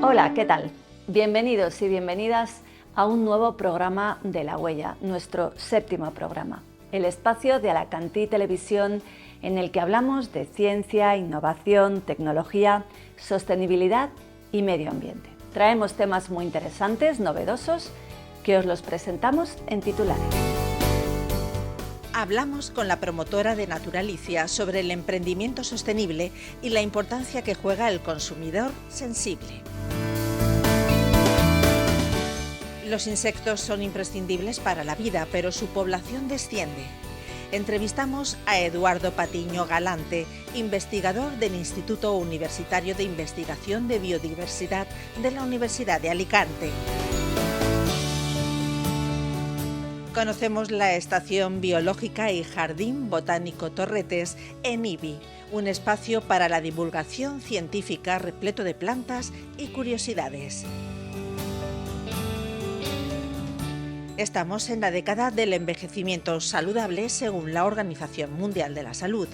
Hola, ¿qué tal? Bienvenidos y bienvenidas a un nuevo programa de La Huella, nuestro séptimo programa, el espacio de Alacantí Televisión en el que hablamos de ciencia, innovación, tecnología, sostenibilidad y medio ambiente. Traemos temas muy interesantes, novedosos, que os los presentamos en titulares. Hablamos con la promotora de Naturalicia sobre el emprendimiento sostenible y la importancia que juega el consumidor sensible. Los insectos son imprescindibles para la vida, pero su población desciende. Entrevistamos a Eduardo Patiño Galante, investigador del Instituto Universitario de Investigación de Biodiversidad de la Universidad de Alicante. Conocemos la Estación Biológica y Jardín Botánico Torretes en IBI, un espacio para la divulgación científica repleto de plantas y curiosidades. Estamos en la década del envejecimiento saludable según la Organización Mundial de la Salud.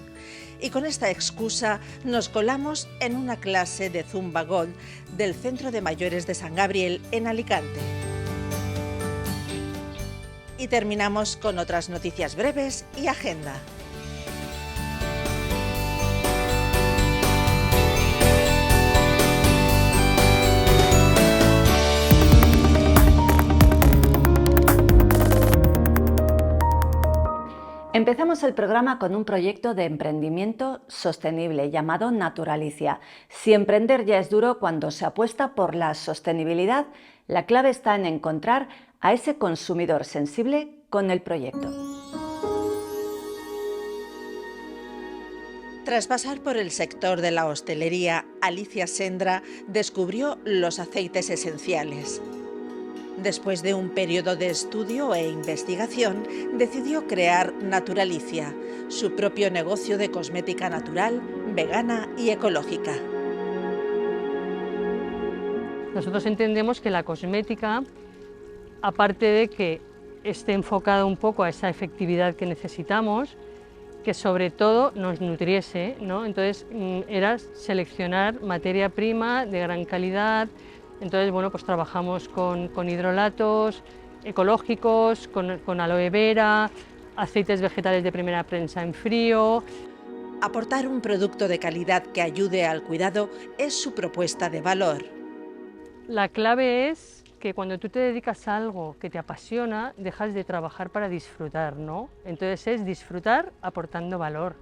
Y con esta excusa nos colamos en una clase de Zumba Gold del Centro de Mayores de San Gabriel en Alicante. Y terminamos con otras noticias breves y agenda. Empezamos el programa con un proyecto de emprendimiento sostenible llamado Naturalicia. Si emprender ya es duro, cuando se apuesta por la sostenibilidad, la clave está en encontrar a ese consumidor sensible con el proyecto. Tras pasar por el sector de la hostelería, Alicia Sendra descubrió los aceites esenciales. Después de un periodo de estudio e investigación, decidió crear Naturalicia, su propio negocio de cosmética natural, vegana y ecológica. Nosotros entendemos que la cosmética, aparte de que esté enfocada un poco a esa efectividad que necesitamos, que sobre todo nos nutriese, ¿no? Entonces era seleccionar materia prima de gran calidad. Entonces, bueno, pues trabajamos con hidrolatos ecológicos, con aloe vera, aceites vegetales de primera prensa en frío. Aportar un producto de calidad que ayude al cuidado es su propuesta de valor. La clave es que cuando tú te dedicas a algo que te apasiona, dejas de trabajar para disfrutar, ¿no? Entonces es disfrutar aportando valor.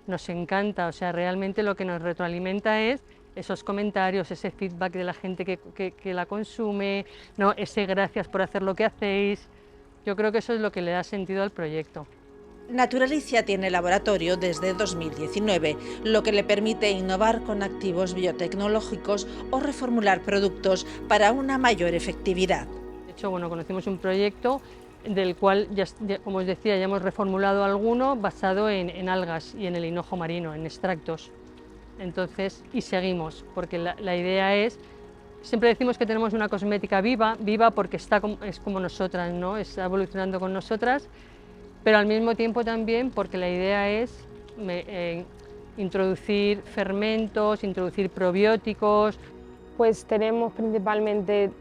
Nos encanta, o sea, realmente lo que nos retroalimenta es esos comentarios, ese feedback de la gente que la consume, ¿no? Ese gracias por hacer lo que hacéis. Yo creo que eso es lo que le da sentido al proyecto. Naturalicia tiene laboratorio desde 2019, lo que le permite innovar con activos biotecnológicos o reformular productos para una mayor efectividad. De hecho, bueno, conocimos un proyecto del cual, como os decía, ya hemos reformulado alguno basado en algas y en el hinojo marino, en extractos. Entonces, y seguimos, porque la idea es, siempre decimos que tenemos una cosmética viva porque es como nosotras, ¿no? Está evolucionando con nosotras, pero al mismo tiempo también porque la idea es introducir fermentos, introducir probióticos. Pues tenemos principalmente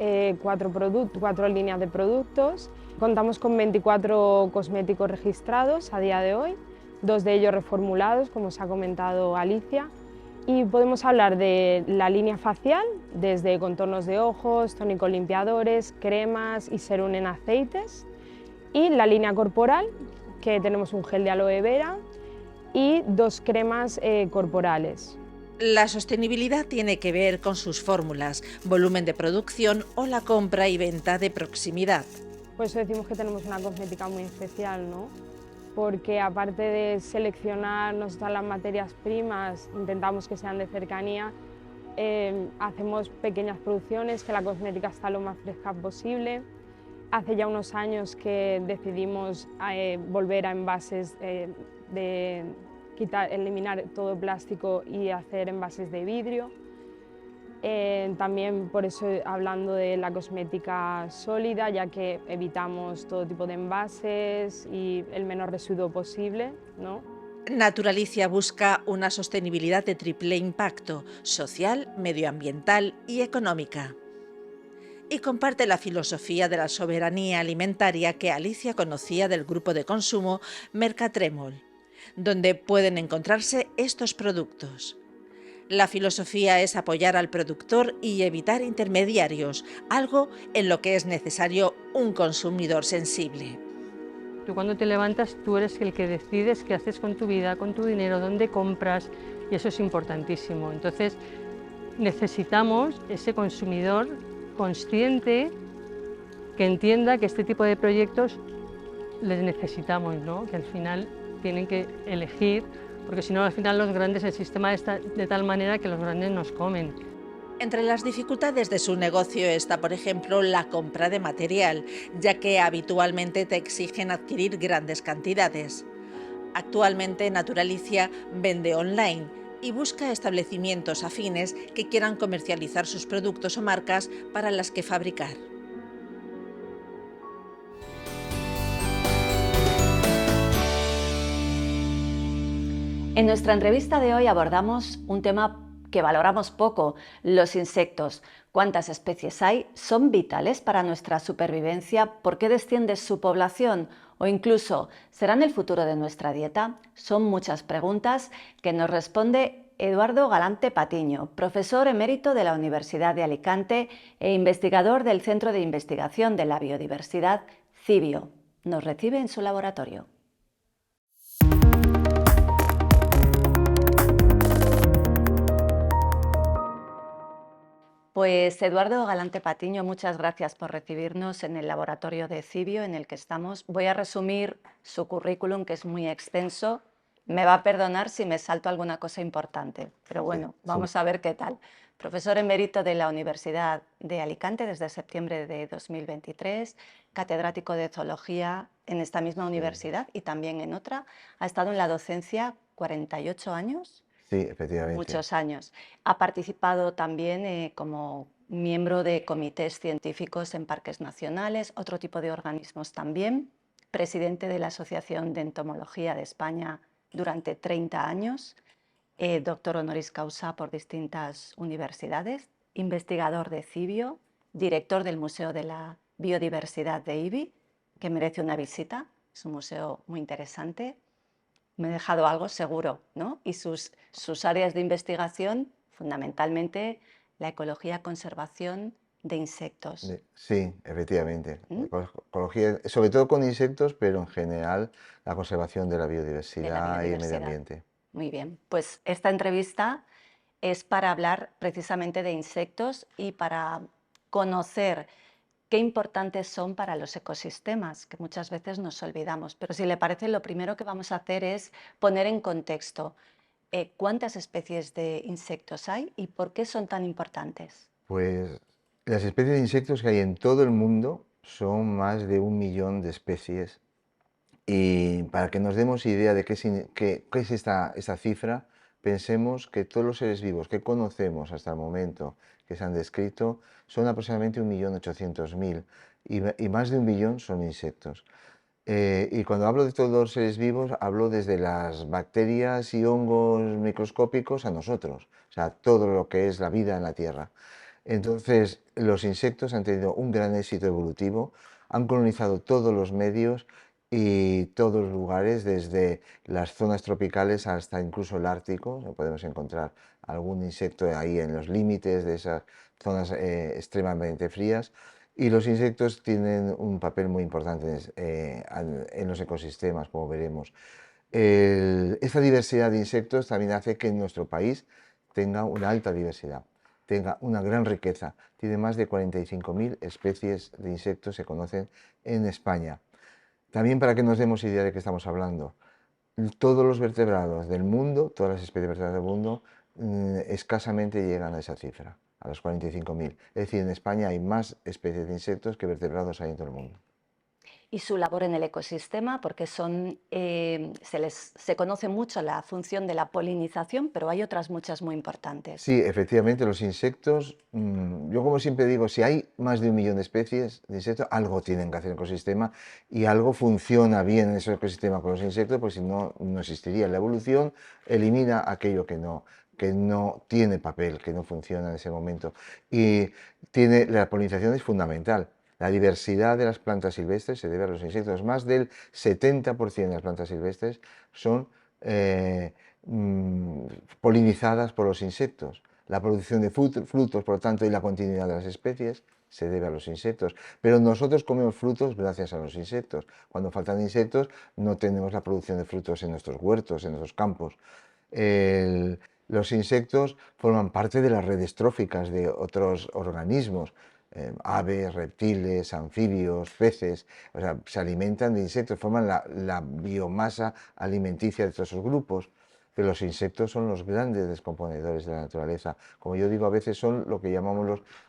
4 líneas de productos. Contamos con 24 cosméticos registrados a día de hoy, 2 de ellos reformulados, como os ha comentado Alicia. Y podemos hablar de la línea facial, desde contornos de ojos, tónicos limpiadores, cremas y serum en aceites. Y la línea corporal, que tenemos un gel de aloe vera y 2 cremas corporales. La sostenibilidad tiene que ver con sus fórmulas, volumen de producción o la compra y venta de proximidad. Por eso decimos que tenemos una cosmética muy especial, ¿no? Porque aparte de seleccionar nosotras las materias primas, intentamos que sean de cercanía, hacemos pequeñas producciones, que la cosmética está lo más fresca posible. Hace ya unos años que decidimos volver a envases eliminar todo el plástico y hacer envases de vidrio. También por eso hablando de la cosmética sólida, ya que evitamos todo tipo de envases y el menor residuo posible, ¿no? Naturalicia busca una sostenibilidad de triple impacto: social, medioambiental y económica. Y comparte la filosofía de la soberanía alimentaria que Alicia conocía del grupo de consumo Mercatremol, donde pueden encontrarse estos productos. La filosofía es apoyar al productor y evitar intermediarios, algo en lo que es necesario un consumidor sensible. Tú cuando te levantas, tú eres el que decides qué haces con tu vida, con tu dinero, dónde compras, y eso es importantísimo. Entonces, necesitamos ese consumidor consciente que entienda que este tipo de proyectos les necesitamos, ¿no? Que al final tienen que elegir, porque si no, al final los grandes, el sistema está de tal manera que los grandes nos comen. Entre las dificultades de su negocio está, por ejemplo, la compra de material, ya que habitualmente te exigen adquirir grandes cantidades. Actualmente Naturalicia vende online y busca establecimientos afines que quieran comercializar sus productos o marcas para las que fabricar. En nuestra entrevista de hoy abordamos un tema que valoramos poco: los insectos. ¿Cuántas especies hay? ¿Son vitales para nuestra supervivencia? ¿Por qué desciende su población? O incluso, ¿serán el futuro de nuestra dieta? Son muchas preguntas que nos responde Eduardo Galante Patiño, profesor emérito de la Universidad de Alicante e investigador del Centro de Investigación de la Biodiversidad, CIBIO. Nos recibe en su laboratorio. Pues Eduardo Galante Patiño, muchas gracias por recibirnos en el laboratorio de CIBIO en el que estamos. Voy a resumir su currículum, que es muy extenso. Me va a perdonar si me salto alguna cosa importante, pero bueno, vamos a ver qué tal. Profesor emérito de la Universidad de Alicante desde septiembre de 2023, catedrático de zoología en esta misma universidad y también en otra. Ha estado en la docencia 48 años. Sí, efectivamente. Muchos años. Ha participado también como miembro de comités científicos en parques nacionales, otro tipo de organismos también, presidente de la Asociación de Entomología de España durante 30 años, doctor honoris causa por distintas universidades, investigador de CIBIO, director del Museo de la Biodiversidad de IBI, que merece una visita, es un museo muy interesante. Me he dejado algo seguro, ¿no? Y sus áreas de investigación, fundamentalmente la ecología, conservación de insectos. Sí, efectivamente. Ecología, sobre todo con insectos, pero en general la conservación de la biodiversidad y el medio ambiente. Muy bien, pues esta entrevista es para hablar precisamente de insectos y para conocer qué importantes son para los ecosistemas, que muchas veces nos olvidamos. Pero si le parece, lo primero que vamos a hacer es poner en contexto cuántas especies de insectos hay y por qué son tan importantes. Pues las especies de insectos que hay en todo el mundo son más de 1 millón de especies. Y para que nos demos idea de qué es esta cifra, pensemos que todos los seres vivos que conocemos hasta el momento, que se han descrito, son aproximadamente 1.800.000 y más de 1 billón son insectos. Y cuando hablo de todos los seres vivos, hablo desde las bacterias y hongos microscópicos a nosotros, o sea, todo lo que es la vida en la Tierra. Entonces, los insectos han tenido un gran éxito evolutivo, han colonizado todos los medios y todos los lugares, desde las zonas tropicales hasta incluso el Ártico. Podemos encontrar algún insecto ahí en los límites de esas zonas extremadamente frías. Y los insectos tienen un papel muy importante en los ecosistemas, como veremos. Esta diversidad de insectos también hace que nuestro país tenga una alta diversidad, tenga una gran riqueza. Tiene más de 45.000 especies de insectos, se conocen en España. También, para que nos demos idea de qué estamos hablando, todos los vertebrados del mundo, todas las especies de vertebrados del mundo, escasamente llegan a esa cifra, a los 45.000. Es decir, en España hay más especies de insectos que vertebrados hay en todo el mundo. y su labor en el ecosistema, porque se conoce mucho la función de la polinización, pero hay otras muchas muy importantes. Sí, efectivamente, los insectos, yo como siempre digo, si hay más de 1 millón de especies de insectos, algo tienen que hacer el ecosistema y algo funciona bien en ese ecosistema con los insectos, pues si no, no existiría. La evolución elimina aquello que no tiene papel, que no funciona en ese momento. Y la polinización es fundamental. La diversidad de las plantas silvestres se debe a los insectos. Más del 70% de las plantas silvestres son polinizadas por los insectos. La producción de frutos, por lo tanto, y la continuidad de las especies se debe a los insectos. Pero nosotros comemos frutos gracias a los insectos. Cuando faltan insectos, no tenemos la producción de frutos en nuestros huertos, en nuestros campos. Los insectos forman parte de las redes tróficas de otros organismos, aves, reptiles, anfibios, peces, o sea, se alimentan de insectos, forman la biomasa alimenticia de todos esos grupos. Pero los insectos son los grandes descomponedores de la naturaleza. Como yo digo, a veces son lo que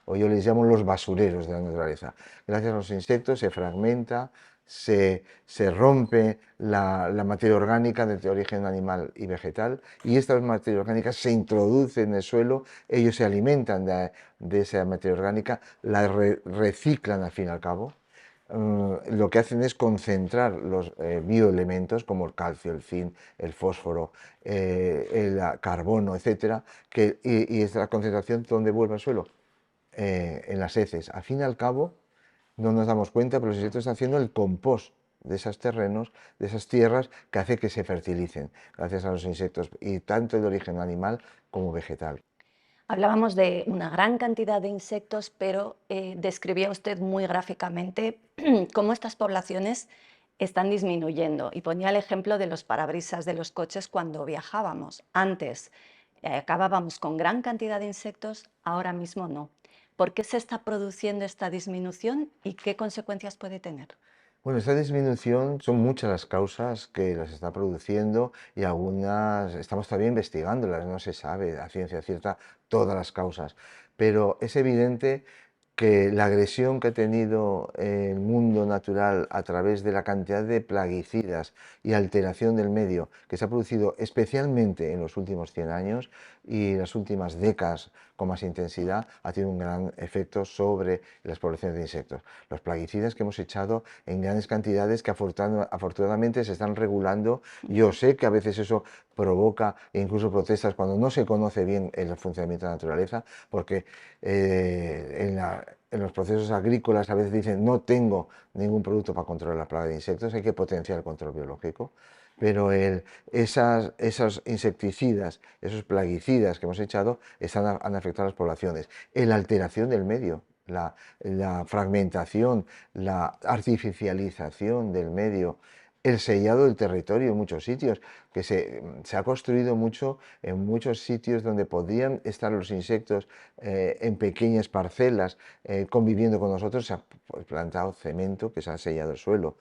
o yo les llamo los basureros de la naturaleza. Gracias a los insectos se fragmenta, se rompe la materia orgánica de origen animal y vegetal, y esta materia orgánica se introduce en el suelo, ellos se alimentan de esa materia orgánica, la reciclan al fin y al cabo. Lo que hacen es concentrar los bioelementos como el calcio, el zinc, el fósforo, el carbono, etcétera, y esta concentración, ¿dónde vuelve al suelo? En las heces. Al fin y al cabo, no nos damos cuenta, pero los insectos están haciendo el compost de esos terrenos, de esas tierras, que hace que se fertilicen, gracias a los insectos, y tanto de origen animal como vegetal. Hablábamos de una gran cantidad de insectos, pero describía usted muy gráficamente cómo estas poblaciones están disminuyendo y ponía el ejemplo de los parabrisas de los coches cuando viajábamos. Antes acabábamos con gran cantidad de insectos, ahora mismo no. ¿Por qué se está produciendo esta disminución y qué consecuencias puede tener? Bueno, esta disminución son muchas las causas que las está produciendo y algunas estamos todavía investigándolas, no se sabe a ciencia cierta todas las causas, pero es evidente que la agresión que ha tenido el mundo natural a través de la cantidad de plaguicidas y alteración del medio que se ha producido especialmente en los últimos 100 años y las últimas décadas con más intensidad, ha tenido un gran efecto sobre las poblaciones de insectos. Los plaguicidas que hemos echado en grandes cantidades que afortunadamente se están regulando. Yo sé que a veces eso provoca incluso protestas cuando no se conoce bien el funcionamiento de la naturaleza, porque en los procesos agrícolas a veces dicen no tengo ningún producto para controlar la plaga de insectos, hay que potenciar el control biológico. Pero esos insecticidas, esos plaguicidas que hemos echado han afectado a las poblaciones. La alteración del medio, la fragmentación, la artificialización del medio, el sellado del territorio en muchos sitios, que se ha construido mucho en muchos sitios donde podían estar los insectos en pequeñas parcelas conviviendo con nosotros. Se ha plantado cemento que se ha sellado el suelo.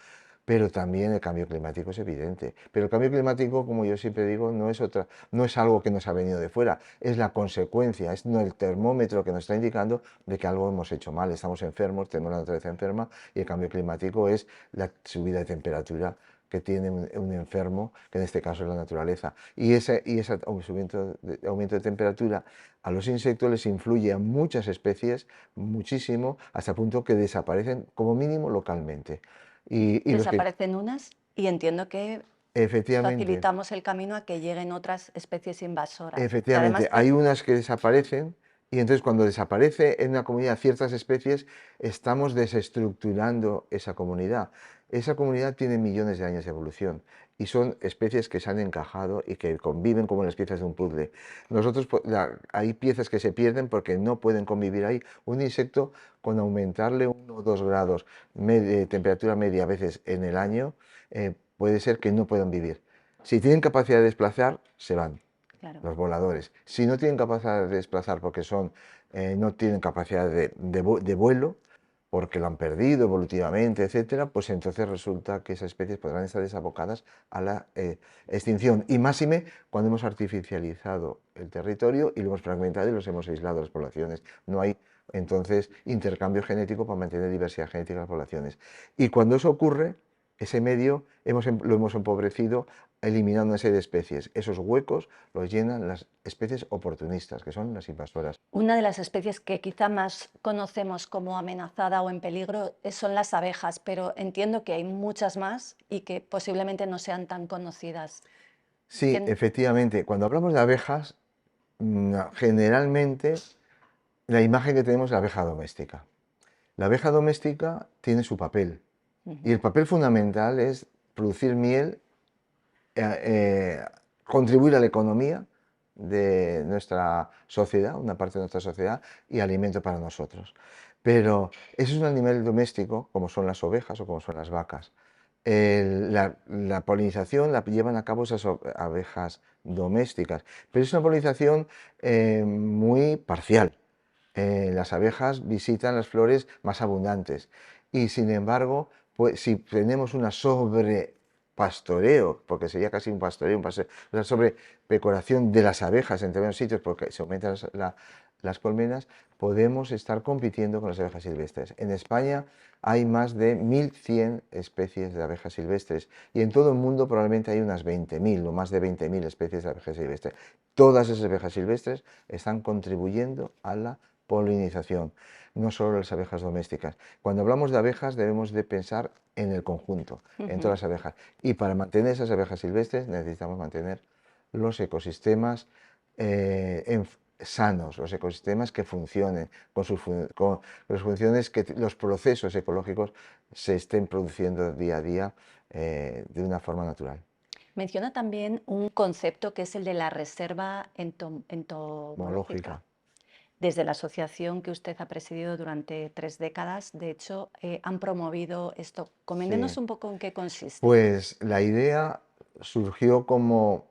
Pero también el cambio climático es evidente. Pero el cambio climático, como yo siempre digo, no es algo que nos ha venido de fuera, es la consecuencia, es el termómetro que nos está indicando de que algo hemos hecho mal, estamos enfermos, tenemos la naturaleza enferma, y el cambio climático es la subida de temperatura que tiene un enfermo, que en este caso es la naturaleza. Y ese aumento de temperatura a los insectos les influye a muchas especies muchísimo, hasta el punto que desaparecen como mínimo localmente. Desaparecen unas y entiendo que efectivamente, facilitamos el camino a que lleguen otras especies invasoras. efectivamente, hay unas que desaparecen y entonces cuando desaparece en una comunidad ciertas especies, estamos desestructurando esa comunidad. Esa comunidad tiene millones de años de evolución y son especies que se han encajado y que conviven como las piezas de un puzzle. Hay piezas que se pierden porque no pueden convivir ahí. Un insecto, con aumentarle 1 o 2 grados de temperatura media a veces en el año, puede ser que no puedan vivir. Si tienen capacidad de desplazar, se van. Claro. Los voladores. Si no tienen capacidad de desplazar porque no tienen capacidad de vuelo, porque lo han perdido evolutivamente, etcétera, pues entonces resulta que esas especies podrán estar desabocadas a la extinción. Y máxime cuando hemos artificializado el territorio y lo hemos fragmentado y los hemos aislado las poblaciones. No hay Entonces, intercambio genético para mantener diversidad genética en las poblaciones. Y cuando eso ocurre, ese medio lo hemos empobrecido eliminando una serie de especies. Esos huecos los llenan las especies oportunistas, que son las invasoras. Una de las especies que quizá más conocemos como amenazada o en peligro son las abejas, pero entiendo que hay muchas más y que posiblemente no sean tan conocidas. Sí, efectivamente. Cuando hablamos de abejas, generalmente la imagen que tenemos es la abeja doméstica. La abeja doméstica tiene su papel y el papel fundamental es producir miel, contribuir a la economía de nuestra sociedad, una parte de nuestra sociedad, y alimento para nosotros. Pero eso es un animal doméstico, como son las ovejas o como son las vacas. La polinización la llevan a cabo esas abejas domésticas, pero es una polinización muy parcial. Las abejas visitan las flores más abundantes y, sin embargo, pues, si tenemos una sobrepastoreo, porque sería casi un pastoreo, una sobrepecoración de las abejas en determinados sitios porque se aumentan las colmenas, podemos estar compitiendo con las abejas silvestres. En España hay más de 1.100 especies de abejas silvestres y en todo el mundo probablemente hay unas 20.000 o más de 20.000 especies de abejas silvestres. Todas esas abejas silvestres están contribuyendo a la polinización, no solo las abejas domésticas. Cuando hablamos de abejas debemos de pensar en el conjunto, en todas las abejas. Y para mantener esas abejas silvestres necesitamos mantener los ecosistemas sanos, los ecosistemas que funcionen, con las funciones que los procesos ecológicos se estén produciendo día a día de una forma natural. Menciona también un concepto que es el de la reserva entomológica. Desde la asociación que usted ha presidido durante 3 décadas, de hecho, han promovido esto. Coméntenos un poco en qué consiste. Pues la idea surgió como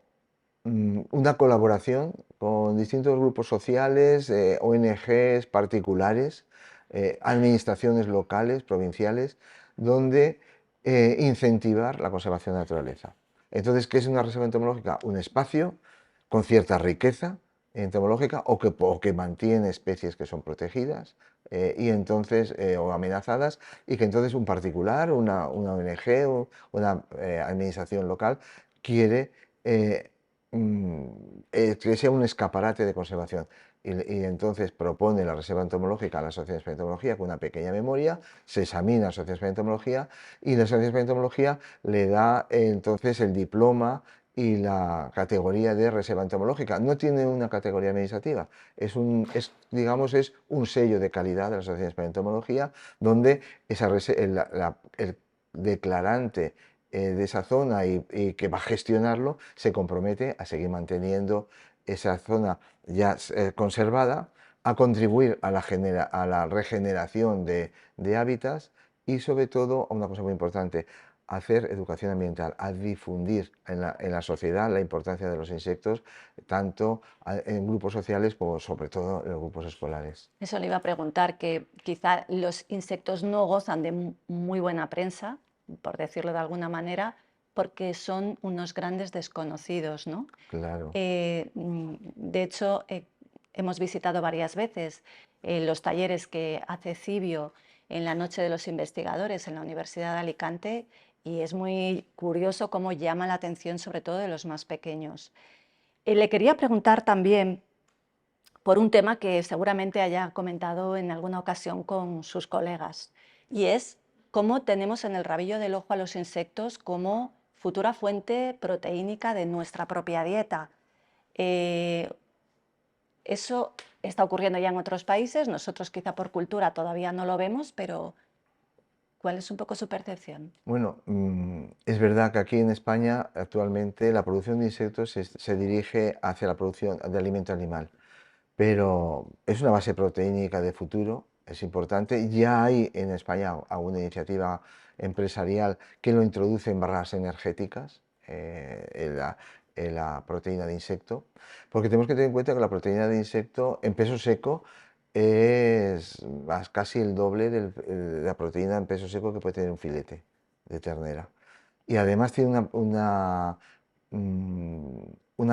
una colaboración con distintos grupos sociales, ONGs particulares, administraciones locales, provinciales, donde incentivar la conservación de la naturaleza. Entonces, ¿qué es una reserva entomológica? Un espacio con cierta riqueza entomológica o que mantiene especies que son protegidas y entonces, o amenazadas, y que entonces un particular, una ONG o una administración local quiere que sea un escaparate de conservación. Y entonces propone la reserva entomológica a la Asociación Española de Entomología con una pequeña memoria, se examina a la Asociación Española de Entomología y la Asociación Española de Entomología le da entonces el diploma y la categoría de reserva entomológica. No tiene una categoría administrativa, digamos, es un sello de calidad de la Asociación Española de Entomología donde el declarante de esa zona y que va a gestionarlo se compromete a seguir manteniendo esa zona ya conservada, a contribuir a la regeneración de hábitats y sobre todo a una cosa muy importante, a hacer educación ambiental, a difundir en la sociedad la importancia de los insectos, tanto en grupos sociales como sobre todo en los grupos escolares. Eso le iba a preguntar, que quizá los insectos no gozan de muy buena prensa, por decirlo de alguna manera, porque son unos grandes desconocidos, ¿no? Claro. De hecho, hemos visitado varias veces los talleres que hace Cibio en la Noche de los Investigadores en la Universidad de Alicante y es muy curioso cómo llama la atención sobre todo de los más pequeños. Le quería preguntar también por un tema que seguramente haya comentado en alguna ocasión con sus colegas, y es cómo tenemos en el rabillo del ojo a los insectos como futura fuente proteínica de nuestra propia dieta. Eso está ocurriendo ya en otros países, nosotros quizá por cultura todavía no lo vemos, pero ¿cuál es un poco su percepción? Bueno, es verdad que aquí en España actualmente la producción de insectos se dirige hacia la producción de alimento animal, pero es una base proteínica de futuro, es importante. Ya hay en España alguna iniciativa empresarial que lo introduce en barras energéticas, en la proteína de insecto, porque tenemos que tener en cuenta que la proteína de insecto en peso seco es casi el doble de la proteína en peso seco que puede tener un filete de ternera. Y además tiene una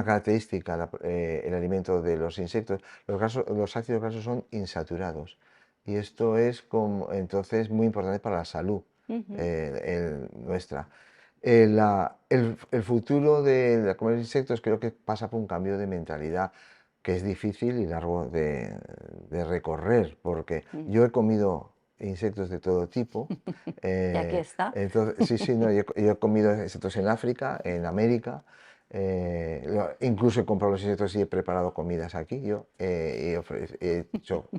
característica el alimento de los insectos. Los ácidos grasos son insaturados. y esto es entonces muy importante para la salud nuestra. El futuro de comer insectos creo que pasa por un cambio de mentalidad que es difícil y largo de recorrer, porque yo he comido insectos de todo tipo. Y aquí está. Entonces, sí, no, yo he comido insectos en África, en América, incluso he comprado los insectos y he preparado comidas aquí. Yo he hecho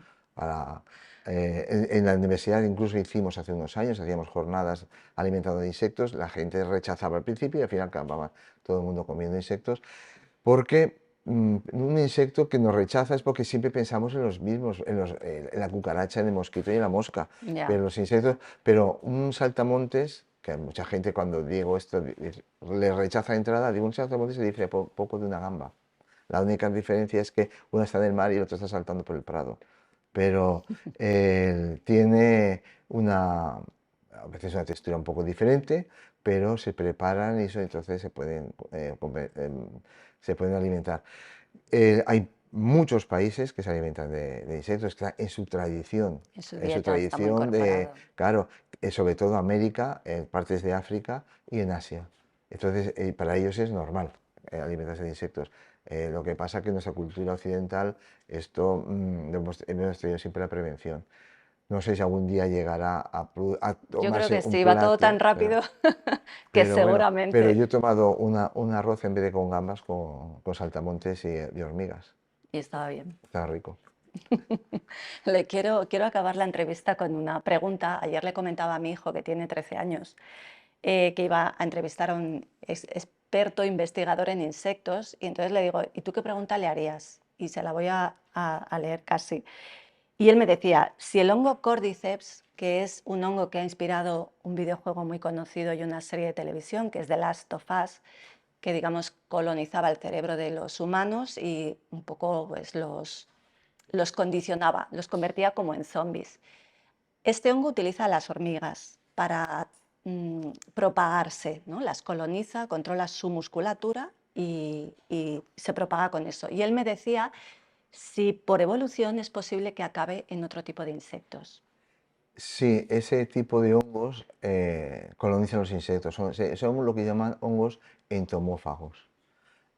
en la universidad, incluso hicimos hace unos años, hacíamos jornadas alimentando de insectos, la gente rechazaba al principio y al final acababa todo el mundo comiendo insectos, porque un insecto que nos rechaza es porque siempre pensamos en los mismos, en la cucaracha, en el mosquito y en la mosca, pero los insectos, pero un saltamontes, que mucha gente cuando digo esto le rechaza de entrada, digo un saltamontes se dice poco de una gamba. La única diferencia es que uno está en el mar y el otro está saltando por el prado. Pero tiene a veces una textura un poco diferente, pero se preparan y eso, entonces se pueden alimentar. Hay muchos países que se alimentan de insectos, que en su tradición. En su tradición claro, sobre todo América, en partes de África y en Asia. Entonces, para ellos es normal alimentarse de insectos. Lo que pasa es que en nuestra cultura occidental esto hemos tenido siempre la prevención. No sé si algún día llegará a tomarse Yo creo que un sí, va todo plato, tan rápido que seguramente... Pero yo he tomado un arroz en vez de con gambas, con saltamontes y hormigas. Y estaba bien. Estaba rico. Quiero acabar la entrevista con una pregunta. Ayer le comentaba a mi hijo, que tiene 13 años, que iba a entrevistar a un experto investigador en insectos, y entonces le digo, ¿y tú qué pregunta le harías? Y se la voy a leer casi. Y él me decía, si el hongo Cordyceps, que es un hongo que ha inspirado un videojuego muy conocido y una serie de televisión, que es The Last of Us, que digamos colonizaba el cerebro de los humanos y un poco pues, los condicionaba, los convertía como en zombies. Este hongo utiliza a las hormigas para propagarse, ¿no? Las coloniza, controla su musculatura y se propaga con eso. Y él me decía si por evolución es posible que acabe en otro tipo de insectos. Sí, ese tipo de hongos colonizan los insectos. Son lo que llaman hongos entomófagos.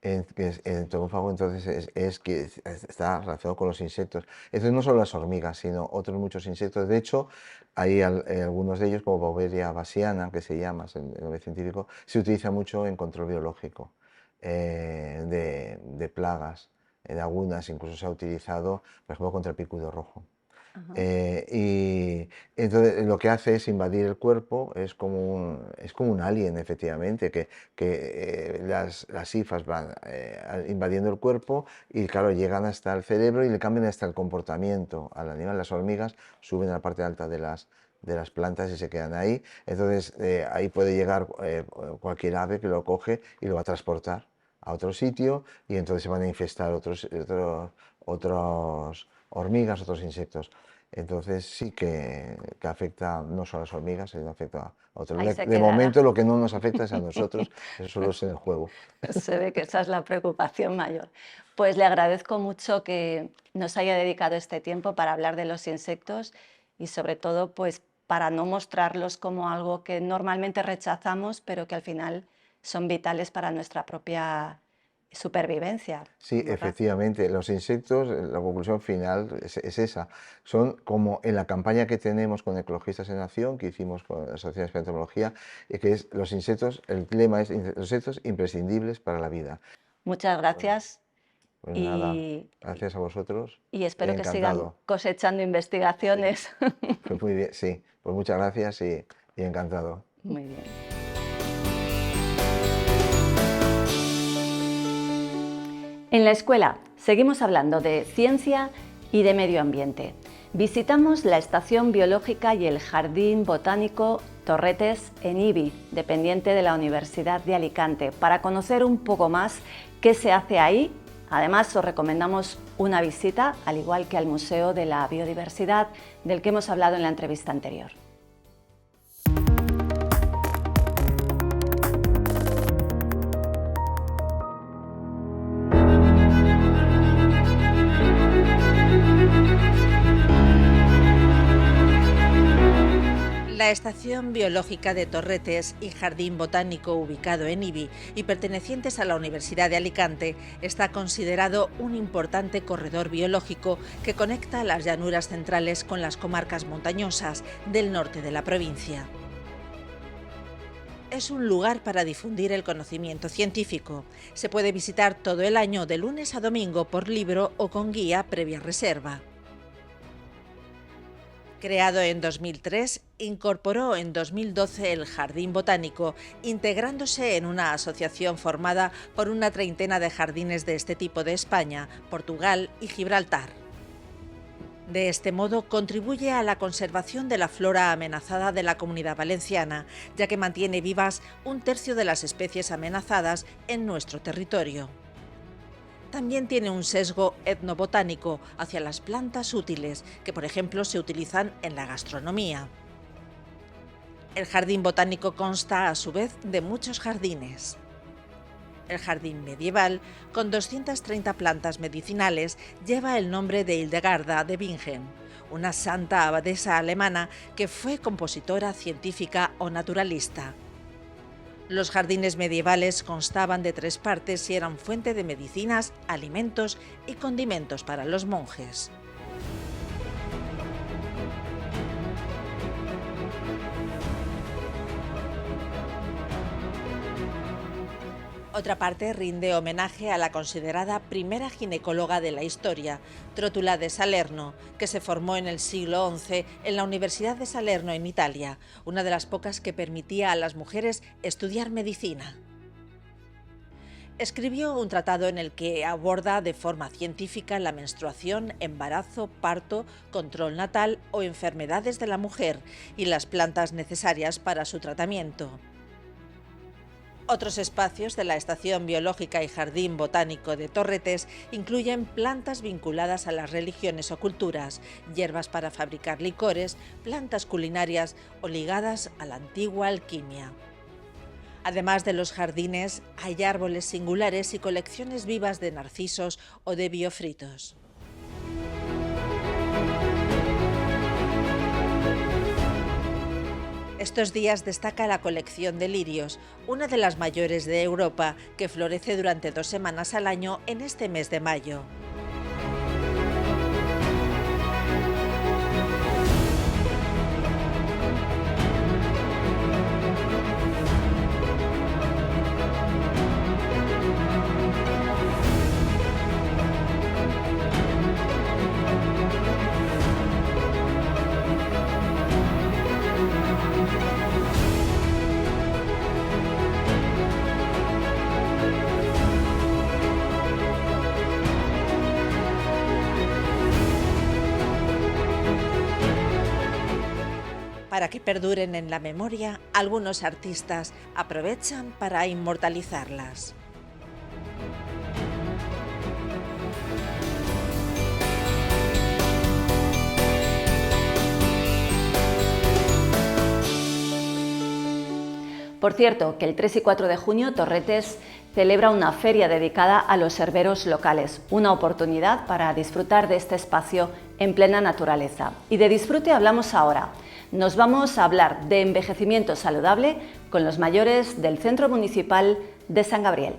El entomófago entonces es que está relacionado con los insectos. Entonces no solo las hormigas, sino otros muchos insectos. De hecho, hay algunos de ellos, como Beauveria bassiana, que se llama en el nombre científico, se utiliza mucho en control biológico de plagas. En algunas incluso se ha utilizado, por ejemplo, contra el picudo rojo. Y entonces lo que hace es invadir el cuerpo, es como un alien, efectivamente, que las hifas van invadiendo el cuerpo y claro, llegan hasta el cerebro y le cambian hasta el comportamiento al animal. Las hormigas suben a la parte alta de las plantas y se quedan ahí, entonces ahí puede llegar cualquier ave que lo coge y lo va a transportar a otro sitio y entonces se van a infestar otros hormigas, otros insectos. Entonces sí que afecta no solo a las hormigas, sino afecta a otros. De momento lo que no nos afecta es a nosotros, eso solo es en el juego. Se ve que esa es la preocupación mayor. Pues le agradezco mucho que nos haya dedicado este tiempo para hablar de los insectos y sobre todo pues para no mostrarlos como algo que normalmente rechazamos, pero que al final son vitales para nuestra propia supervivencia. Sí, efectivamente, los insectos, la conclusión final es esa. Son como en la campaña que tenemos con Ecologistas en Acción, que hicimos con la Asociación de Entomología, que es los insectos, el lema es los insectos imprescindibles para la vida. Muchas gracias. Pues nada, gracias a vosotros. Y espero que sigan cosechando investigaciones. Pues muy bien, sí. Pues muchas gracias y encantado. Muy bien. En la escuela seguimos hablando de ciencia y de medio ambiente. Visitamos la Estación Biológica y el Jardín Botánico Torretes en Ibi, dependiente de la Universidad de Alicante, para conocer un poco más qué se hace ahí. Además, os recomendamos una visita, al igual que al Museo de la Biodiversidad, del que hemos hablado en la entrevista anterior. Estación Biológica de Torretes y Jardín Botánico ubicado en Ibi y pertenecientes a la Universidad de Alicante está considerado un importante corredor biológico que conecta las llanuras centrales con las comarcas montañosas del norte de la provincia. Es un lugar para difundir el conocimiento científico. Se puede visitar todo el año de lunes a domingo por libro o con guía previa reserva. Creado en 2003, incorporó en 2012 el Jardín Botánico, integrándose en una asociación formada por una treintena de jardines de este tipo de España, Portugal y Gibraltar. De este modo, contribuye a la conservación de la flora amenazada de la Comunidad Valenciana, ya que mantiene vivas un tercio de las especies amenazadas en nuestro territorio. También tiene un sesgo etnobotánico hacia las plantas útiles, que por ejemplo se utilizan en la gastronomía. El jardín botánico consta a su vez de muchos jardines. El jardín medieval, con 230 plantas medicinales, lleva el nombre de Hildegarda de Bingen, una santa abadesa alemana que fue compositora, científica o naturalista. Los jardines medievales constaban de 3 partes y eran fuente de medicinas, alimentos y condimentos para los monjes. Otra parte rinde homenaje a la considerada primera ginecóloga de la historia, Trótula de Salerno, que se formó en el siglo XI en la Universidad de Salerno en Italia, una de las pocas que permitía a las mujeres estudiar medicina. Escribió un tratado en el que aborda de forma científica la menstruación, embarazo, parto, control natal o enfermedades de la mujer y las plantas necesarias para su tratamiento. Otros espacios de la Estación Biológica y Jardín Botánico de Torretes incluyen plantas vinculadas a las religiones o culturas, hierbas para fabricar licores, plantas culinarias o ligadas a la antigua alquimia. Además de los jardines, hay árboles singulares y colecciones vivas de narcisos o de biofritos. Estos días destaca la colección de lirios, una de las mayores de Europa, que florece durante 2 semanas al año en este mes de mayo. Para que perduren en la memoria, algunos artistas aprovechan para inmortalizarlas. Por cierto, que el 3 y 4 de junio Torretes celebra una feria dedicada a los herberos locales, una oportunidad para disfrutar de este espacio en plena naturaleza. Y de disfrute hablamos ahora. Nos vamos a hablar de envejecimiento saludable con los mayores del Centro Municipal de San Gabriel.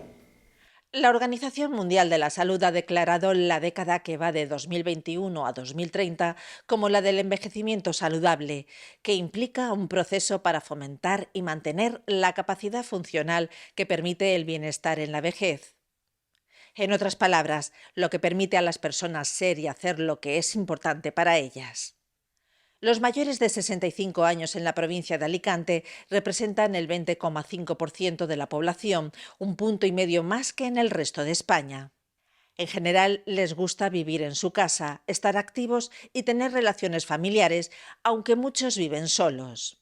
La Organización Mundial de la Salud ha declarado la década que va de 2021 a 2030 como la del envejecimiento saludable, que implica un proceso para fomentar y mantener la capacidad funcional que permite el bienestar en la vejez. En otras palabras, lo que permite a las personas ser y hacer lo que es importante para ellas. Los mayores de 65 años en la provincia de Alicante representan el 20,5% de la población, 1,5 puntos más que en el resto de España. En general, les gusta vivir en su casa, estar activos y tener relaciones familiares, aunque muchos viven solos.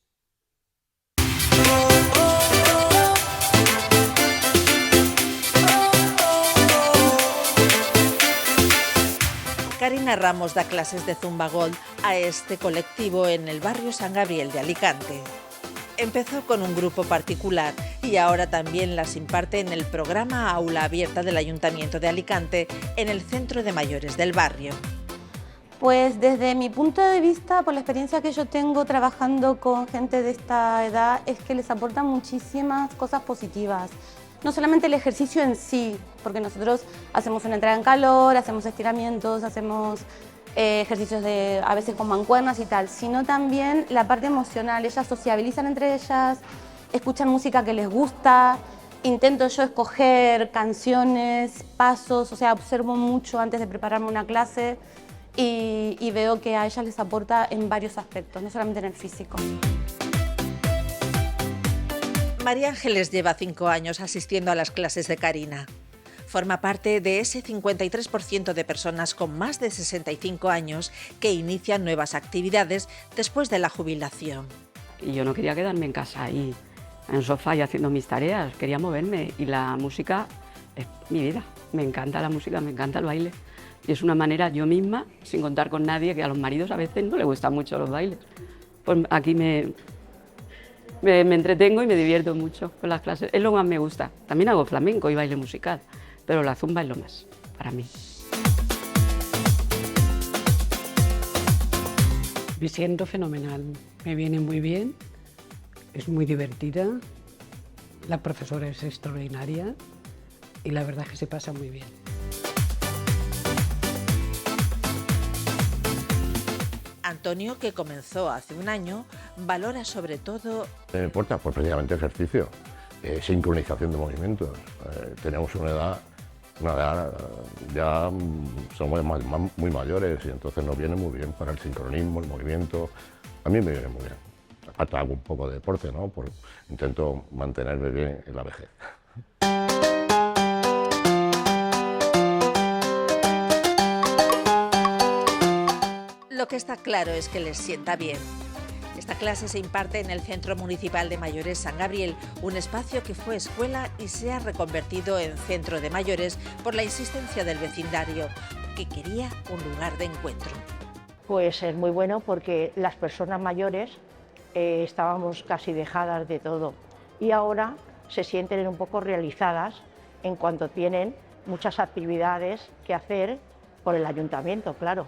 Karina Ramos da clases de Zumba Gold a este colectivo en el barrio San Gabriel de Alicante. Empezó con un grupo particular y ahora también las imparte en el programa Aula Abierta del Ayuntamiento de Alicante en el Centro de Mayores del barrio. Pues desde mi punto de vista, por la experiencia que yo tengo trabajando con gente de esta edad, es que les aporta muchísimas cosas positivas. No solamente el ejercicio en sí, porque nosotros hacemos una entrada en calor, hacemos estiramientos, hacemos ejercicios a veces con mancuernas y tal, sino también la parte emocional. Ellas sociabilizan entre ellas, escuchan música que les gusta, intento yo escoger canciones, pasos, o sea, observo mucho antes de prepararme una clase y veo que a ellas les aporta en varios aspectos, no solamente en el físico. María Ángeles lleva 5 años asistiendo a las clases de Karina. Forma parte de ese 53% de personas con más de 65 años que inician nuevas actividades después de la jubilación. Y yo no quería quedarme en casa ahí, en el sofá y haciendo mis tareas, quería moverme y la música es mi vida. Me encanta la música, me encanta el baile. Y es una manera yo misma, sin contar con nadie, que a los maridos a veces no les gustan mucho los bailes. Pues aquí me entretengo y me divierto mucho con las clases. Es lo que más me gusta. También hago flamenco y baile musical, pero la zumba es lo más para mí. Me siento fenomenal, me viene muy bien, es muy divertida, la profesora es extraordinaria y la verdad es que se pasa muy bien. Antonio, que comenzó hace un año, valora sobre todo... Me importa, pues precisamente ejercicio, sincronización de movimientos. Tenemos una edad ya somos muy mayores y entonces nos viene muy bien para el sincronismo, el movimiento. A mí me viene muy bien. Aparte hago un poco de deporte, ¿no? Pues intento mantenerme bien en la vejez. Lo que está claro es que les sienta bien. Esta clase se imparte en el Centro Municipal de Mayores San Gabriel, un espacio que fue escuela y se ha reconvertido en centro de mayores por la insistencia del vecindario, que quería un lugar de encuentro. Pues es muy bueno porque las personas mayores estábamos casi dejadas de todo y ahora se sienten un poco realizadas en cuanto tienen muchas actividades que hacer por el ayuntamiento, claro.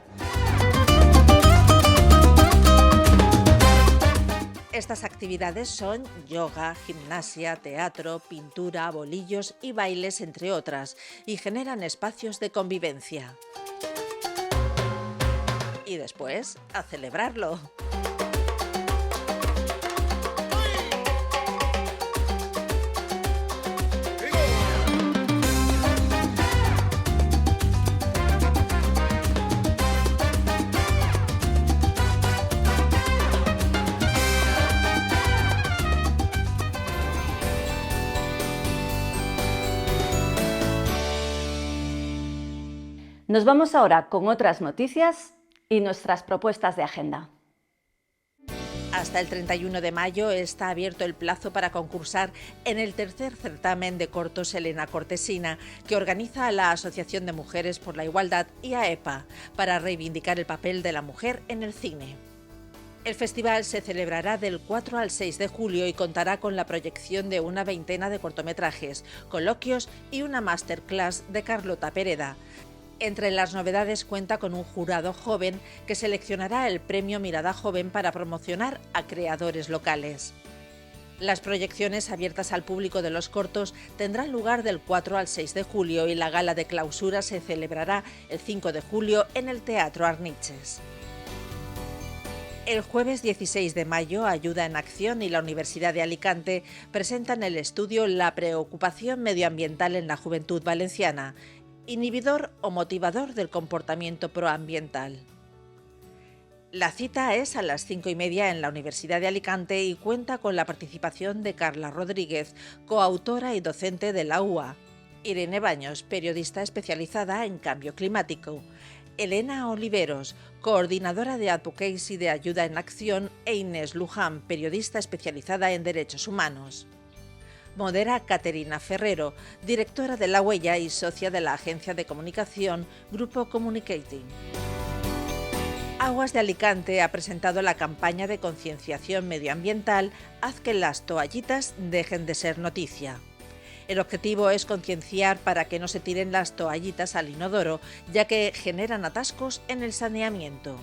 Estas actividades son yoga, gimnasia, teatro, pintura, bolillos y bailes, entre otras, y generan espacios de convivencia. Y después, a celebrarlo. Nos vamos ahora con otras noticias y nuestras propuestas de agenda. Hasta el 31 de mayo está abierto el plazo para concursar en el tercer certamen de cortos Elena Cortesina, que organiza la Asociación de Mujeres por la Igualdad y AEPA, para reivindicar el papel de la mujer en el cine. El festival se celebrará del 4 al 6 de julio y contará con la proyección de una veintena de cortometrajes, coloquios y una masterclass de Carlota Pereda. Entre las novedades cuenta con un jurado joven que seleccionará el premio Mirada Joven para promocionar a creadores locales. Las proyecciones abiertas al público de los cortos tendrán lugar del 4 al 6 de julio y la gala de clausura se celebrará el 5 de julio en el Teatro Arniches. El jueves 16 de mayo, Ayuda en Acción y la Universidad de Alicante presentan el estudio La preocupación medioambiental en la juventud valenciana, inhibidor o motivador del comportamiento proambiental. La cita es a las 5:30 en la Universidad de Alicante y cuenta con la participación de Carla Rodríguez, coautora y docente de la UA, Irene Baños, periodista especializada en cambio climático, Elena Oliveros, coordinadora de Advocacy de Ayuda en Acción, e Inés Luján, periodista especializada en derechos humanos. Modera Caterina Ferrero, directora de La Huella y socia de la agencia de comunicación Grupo Communicating. Aguas de Alicante ha presentado la campaña de concienciación medioambiental Haz que las toallitas dejen de ser noticia. El objetivo es concienciar para que no se tiren las toallitas al inodoro, ya que generan atascos en el saneamiento.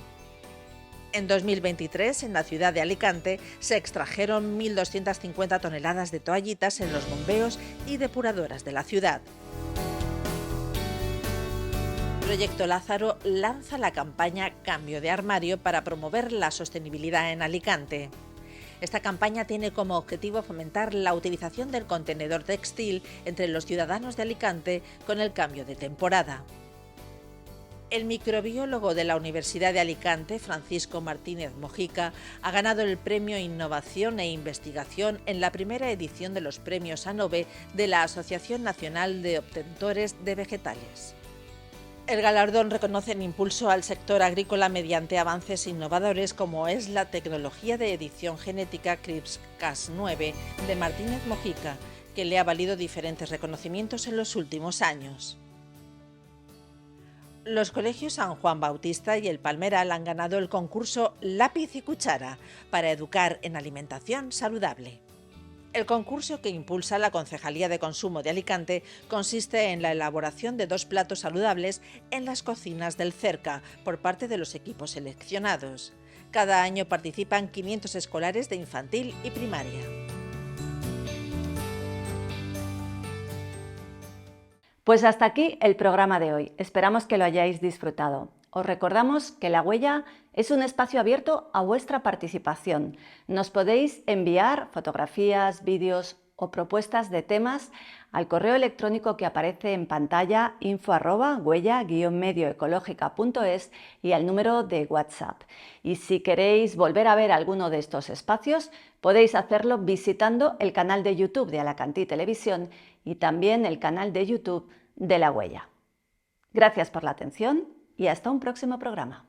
En 2023, en la ciudad de Alicante, se extrajeron 1.250 toneladas de toallitas en los bombeos y depuradoras de la ciudad. Proyecto Lázaro lanza la campaña Cambio de Armario para promover la sostenibilidad en Alicante. Esta campaña tiene como objetivo fomentar la utilización del contenedor textil entre los ciudadanos de Alicante con el cambio de temporada. El microbiólogo de la Universidad de Alicante, Francisco Martínez Mojica, ha ganado el Premio Innovación e Investigación en la primera edición de los Premios ANOVE de la Asociación Nacional de Obtentores de Vegetales. El galardón reconoce el impulso al sector agrícola mediante avances innovadores como es la tecnología de edición genética CRISPR-Cas9 de Martínez Mojica, que le ha valido diferentes reconocimientos en los últimos años. Los colegios San Juan Bautista y El Palmeral han ganado el concurso Lápiz y Cuchara para educar en alimentación saludable. El concurso que impulsa la Concejalía de Consumo de Alicante consiste en la elaboración de 2 platos saludables en las cocinas del Cerca por parte de los equipos seleccionados. Cada año participan 500 escolares de infantil y primaria. Pues hasta aquí el programa de hoy. Esperamos que lo hayáis disfrutado. Os recordamos que La Huella es un espacio abierto a vuestra participación. Nos podéis enviar fotografías, vídeos o propuestas de temas al correo electrónico que aparece en pantalla info@huella-medioecológica.es y al número de WhatsApp. Y si queréis volver a ver alguno de estos espacios, podéis hacerlo visitando el canal de YouTube de Alacantí Televisión y también el canal de YouTube de La Huella. Gracias por la atención y hasta un próximo programa.